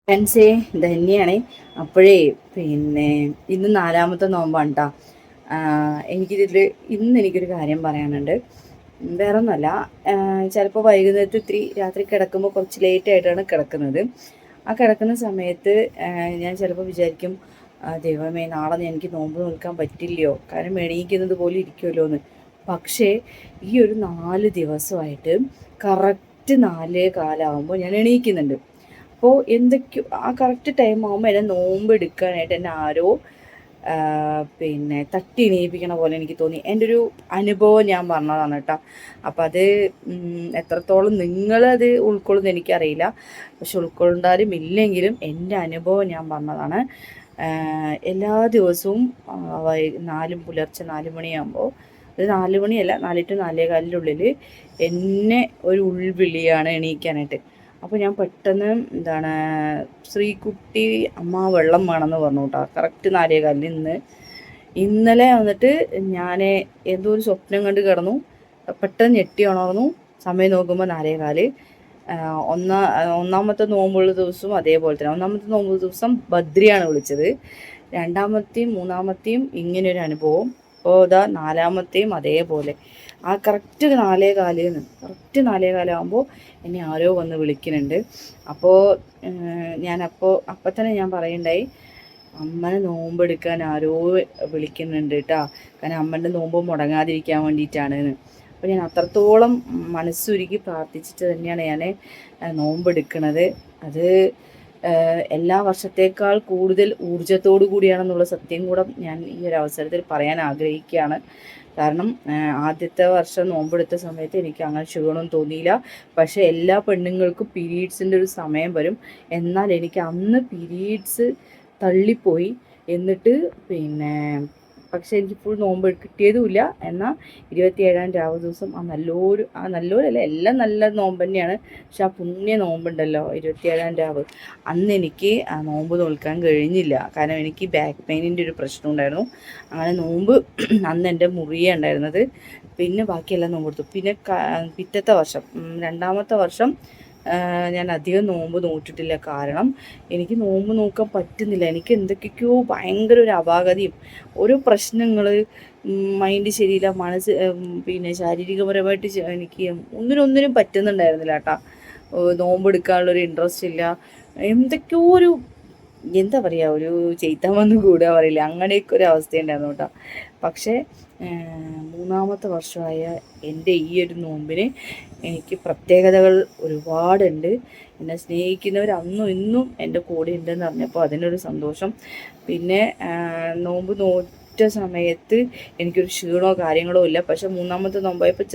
ഫ്രണ്ട്സേ ധന്യാണ്. അപ്പോഴേ പിന്നെ ഇന്ന് 4-മത്തെ നോമ്പാണ് കേട്ടോ. ഇന്ന് എനിക്കൊരു കാര്യം പറയാനുണ്ട്. വേറെ ഒന്നുമല്ല, ചിലപ്പോൾ വൈകുന്നേരത്ത് ഇത്തിരി രാത്രി കിടക്കുമ്പോൾ കുറച്ച് ലേറ്റായിട്ടാണ് കിടക്കുന്നത്. ആ കിടക്കുന്ന സമയത്ത് ഞാൻ ചിലപ്പോൾ വിചാരിക്കും, ദൈവമേ നാളെ എനിക്ക് നോമ്പ് നിൽക്കാൻ പറ്റില്ലയോ, കാരണം എണീക്കുന്നത് പോലെ ഇരിക്കുമല്ലോ എന്ന്. പക്ഷേ ഈ ഒരു 4 ദിവസമായിട്ട് കറക്റ്റ് 4:15 ഞാൻ എണീക്കുന്നുണ്ട്. അപ്പോൾ എന്തൊക്കെയോ ആ കറക്റ്റ് ടൈം ആകുമ്പോൾ എന്നെ നോമ്പ് എടുക്കാനായിട്ട് എന്നെ ആരോ തട്ടി എണീപ്പിക്കണ പോലെ എനിക്ക് തോന്നി. എൻ്റെ ഒരു അനുഭവം ഞാൻ പറഞ്ഞതാണ് കേട്ടോ. അപ്പം അത് എത്രത്തോളം നിങ്ങളത് ഉൾക്കൊള്ളുന്നു എനിക്കറിയില്ല. പക്ഷെ ഉൾക്കൊണ്ടാലും ഇല്ലെങ്കിലും എൻ്റെ അനുഭവം ഞാൻ പറഞ്ഞതാണ്. എല്ലാ ദിവസവും പുലർച്ചെ 4 മണിയാകുമ്പോൾ, ഒരു 4 മണിയല്ല, 4 to 4:15 എന്നെ ഒരു ഉൾവിളിയാണ് എണീക്കാനായിട്ട്. അപ്പോൾ ഞാൻ പെട്ടെന്ന് ശ്രീകുട്ടി അമ്മ വെള്ളം വേണമെന്ന് പറഞ്ഞു കേട്ടോ. കറക്റ്റ് 4:15 ഇന്നലെ വന്നിട്ട് ഞാൻ എന്തോ ഒരു സ്വപ്നം കണ്ട് കിടന്നു. പെട്ടെന്ന് ഞെട്ടി ഉണർന്നു. സമയം നോക്കുമ്പോൾ 4:15. ഒന്നാമത്തെ നോമ്പുള്ള ദിവസവും അതേപോലെ തന്നെ. ഒന്നാമത്തെ നോമ്പുള്ള ദിവസം ബദ്രിയാണ് വിളിച്ചത്. 2-മത്തെയും 3-മത്തെയും ഇങ്ങനെയൊരു അനുഭവം. അപ്പോൾ ഇതാ 4-മത്തെയും അതേപോലെ. ആ കറക്റ്റ് 4:15 ആകുമ്പോൾ എന്നെ ആരോ വന്ന് വിളിക്കുന്നുണ്ട്. അപ്പോൾ അപ്പം തന്നെ ഞാൻ പറയുണ്ടായി, അമ്മനെ നോമ്പെടുക്കാൻ ആരോ വിളിക്കുന്നുണ്ട് കേട്ടോ, കാരണം അമ്മൻ്റെ നോമ്പ് മുടങ്ങാതിരിക്കാൻ വേണ്ടിയിട്ടാണ്. അപ്പോൾ ഞാൻ അത്രത്തോളം മനസ്സുരുക്കി പ്രാർത്ഥിച്ചിട്ട് തന്നെയാണ് ഞാൻ നോമ്പെടുക്കുന്നത്. അത് എല്ലാ വർഷത്തേക്കാൾ കൂടുതൽ ഊർജ്ജത്തോടു കൂടിയാണെന്നുള്ള സത്യം കൂടെ ഞാൻ ഈ ഒരു അവസരത്തിൽ പറയാൻ ആഗ്രഹിക്കുകയാണ്. കാരണം ആദ്യത്തെ വർഷം നോമ്പെടുത്ത സമയത്ത് എനിക്ക് അങ്ങനെ ക്ഷീണം തോന്നിയില്ല. പക്ഷേ എല്ലാ പെണ്ണുങ്ങൾക്കും പീരീഡ്സിൻ്റെ ഒരു സമയം വരും. എന്നാൽ എനിക്ക് അന്ന് പീരീഡ്സ് തള്ളിപ്പോയി. എന്നിട്ട് പക്ഷേ എനിക്ക് ഫുൾ നോമ്പ് കിട്ടിയതുമില്ല. എന്നാൽ 27-ാം രാവ് ദിവസം നല്ലൊരല്ല, എല്ലാം നല്ല നോമ്പ് തന്നെയാണ്. പക്ഷെ ആ പുണ്യ നോമ്പുണ്ടല്ലോ 27-ാം രാവ്, അന്ന് എനിക്ക് ആ നോമ്പ് നോൽക്കാൻ കഴിഞ്ഞില്ല. കാരണം എനിക്ക് ബാക്ക് പെയിനിൻ്റെ ഒരു പ്രശ്നം ഉണ്ടായിരുന്നു. അങ്ങനെ നോമ്പ് അന്ന് എൻ്റെ മുറിയാണ് ഉണ്ടായിരുന്നത്. പിന്നെ ബാക്കിയെല്ലാം നോമ്പ് കൊടുത്തു. പിന്നെ പിറ്റത്തെ വർഷം 2-മത്തെ വർഷം ഞാൻ അധികം നോമ്പ് നോറ്റിട്ടില്ല. കാരണം എനിക്ക് നോമ്പ് നോക്കാൻ പറ്റുന്നില്ല. എനിക്ക് എന്തൊക്കെയോ ഭയങ്കര ഒരു അപാകതയും ഓരോ പ്രശ്നങ്ങൾ, മൈൻഡ് ശരിയില്ല, മനസ്സ് ശാരീരികപരമായിട്ട് എനിക്ക് ഒന്നിനൊന്നിനും പറ്റുന്നുണ്ടായിരുന്നില്ല കേട്ടോ. നോമ്പെടുക്കാനുള്ളൊരു ഇൻട്രസ്റ്റ് ഇല്ല. എന്തൊക്കെയോ ഒരു എന്താ പറയുക, ഒരു ചെയ്ത്താൻ വന്ന് കൂടുക പറയില്ല, അങ്ങനെയൊക്കെ ഒരു അവസ്ഥയുണ്ടായിരുന്നു കേട്ടോ. പക്ഷേ 3-മത്തെ വർഷമായ എൻ്റെ ഈ ഒരു നോമ്പിന് എനിക്ക് പ്രത്യേകതകൾ ഒരുപാടുണ്ട്. എന്നെ സ്നേഹിക്കുന്നവർ അന്നും ഇന്നും എൻ്റെ കൂടെ ഉണ്ടെന്ന് അറിഞ്ഞപ്പോൾ അതിനൊരു സന്തോഷം. പിന്നെ നോമ്പ് നോറ്റ സമയത്ത് എനിക്കൊരു ക്ഷീണമോ കാര്യങ്ങളോ ഇല്ല. പക്ഷേ 3-മത്തെ നോമ്പായപ്പോൾ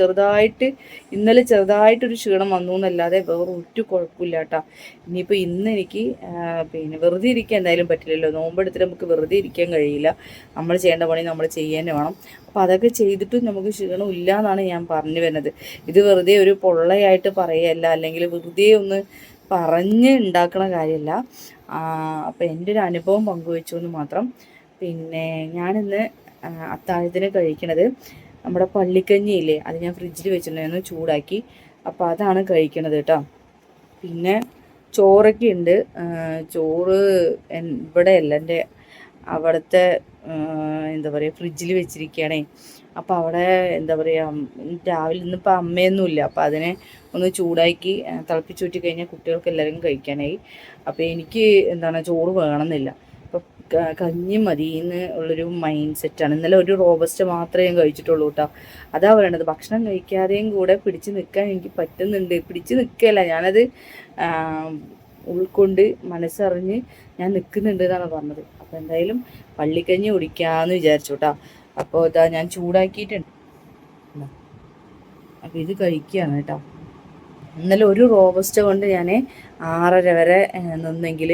ഇന്നലെ ചെറുതായിട്ടൊരു ക്ഷീണം വന്നു എന്നല്ലാതെ വേറെ ഒരു കുഴപ്പമില്ല കേട്ടോ. ഇനിയിപ്പോൾ ഇന്ന് എനിക്ക് വെറുതെ ഇരിക്കാൻ എന്തായാലും പറ്റില്ലല്ലോ. നോമ്പെടുത്തിട്ട് നമുക്ക് വെറുതെ ഇരിക്കാൻ കഴിയില്ല. നമ്മൾ ചെയ്യേണ്ട പണി നമ്മൾ ചെയ്യാൻ വേണം. അപ്പോൾ അതൊക്കെ ചെയ്തിട്ടും നമുക്ക് ക്ഷീണം ഇല്ല എന്നാണ് ഞാൻ പറഞ്ഞു വരുന്നത്. ഇത് വെറുതെ ഒരു പൊള്ളയായിട്ട് പറയുകയല്ല, അല്ലെങ്കിൽ വെറുതെ ഒന്ന് പറഞ്ഞ് ഉണ്ടാക്കണ കാര്യമല്ല. അപ്പോൾ എൻ്റെ ഒരു അനുഭവം പങ്കുവെച്ചു എന്ന് മാത്രം. പിന്നെ ഞാനിന്ന് അത്താഴത്തിന് കഴിക്കണത് നമ്മുടെ പള്ളിക്കഞ്ഞിയില്ലേ, അത് ഞാൻ ഫ്രിഡ്ജിൽ വെച്ചിട്ടുണ്ടായിരുന്നു, ചൂടാക്കി. അപ്പോൾ അതാണ് കഴിക്കണത് കേട്ടോ. പിന്നെ ചോറൊക്കെ ഉണ്ട്. ചോറ് ഇവിടെയല്ല, എൻ്റെ അവിടുത്തെ എന്താ പറയുക, ഫ്രിഡ്ജിൽ വെച്ചിരിക്കുകയാണേ. അപ്പോൾ അവിടെ എന്താ പറയുക, രാവിലെ ഇന്നിപ്പോൾ അമ്മയൊന്നുമില്ല. അപ്പോൾ അതിനെ ഒന്ന് ചൂടാക്കി തിളപ്പിച്ചൂറ്റി കഴിഞ്ഞാൽ കുട്ടികൾക്ക് എല്ലാവർക്കും കഴിക്കാനായി. അപ്പോൾ എനിക്ക് ചോറ് വേണമെന്നില്ല. അപ്പോൾ കഞ്ഞി മതി എന്ന് ഉള്ളൊരു മൈൻഡ് സെറ്റാണ്. ഇന്നലെ ഒരു റോബസ്റ്റ് മാത്രമേ ഞാൻ കഴിച്ചിട്ടുള്ളൂ കേട്ടോ. അതാ പറയണത്, ഭക്ഷണം കഴിക്കാതെയും കൂടെ പിടിച്ച് നിൽക്കാൻ എനിക്ക് പറ്റുന്നുണ്ട്. പിടിച്ച് നിൽക്കുകയല്ല, ഞാനത് ഉൾക്കൊണ്ട് മനസ്സറിഞ്ഞ് ഞാൻ നിൽക്കുന്നുണ്ട് എന്നാണ് പറഞ്ഞത്. അപ്പോൾ എന്തായാലും പള്ളിക്കഞ്ഞി കുടിക്കാമെന്ന് വിചാരിച്ചു കേട്ടോ. അപ്പോൾ ഇതാ ഞാൻ ചൂടാക്കിയിട്ടുണ്ട്. അപ്പോൾ ഇത് കഴിക്കുകയാണ് കേട്ടോ. ഇന്നലെ ഒരു റോബസ്റ്റ് കൊണ്ട് ഞാൻ 6:30 വരെ നിന്നെങ്കിൽ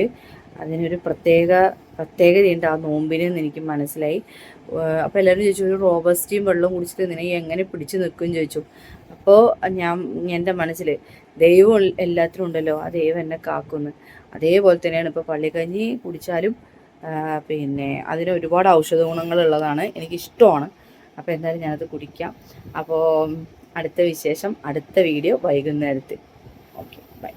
അതിനൊരു പ്രത്യേകതയുണ്ട് ആ നോമ്പിന് എന്ന് എനിക്ക് മനസ്സിലായി. അപ്പോൾ എല്ലാവരും ചോദിച്ചു, ഒരു റോബസ്റ്റിയും വെള്ളവും കുടിച്ചിട്ട് നിനക്ക് എങ്ങനെ പിടിച്ച് നിൽക്കും ചോദിച്ചു. അപ്പോൾ എൻ്റെ മനസ്സിൽ ദൈവം എല്ലാത്തിനും ഉണ്ടല്ലോ, ആ ദൈവം എന്നെ കാക്കുന്നു. അതേപോലെ തന്നെയാണ് ഇപ്പോൾ പള്ളിക്കഞ്ഞി കുടിച്ചാലും അതിന് ഒരുപാട് ഔഷധ ഗുണങ്ങളുള്ളതാണ്, എനിക്കിഷ്ടമാണ്. അപ്പോൾ എന്തായാലും ഞാനത് കുടിക്കാം. അപ്പോൾ അടുത്ത വിശേഷം, അടുത്ത വീഡിയോ വൈകുന്നേരത്ത്. Okay, by.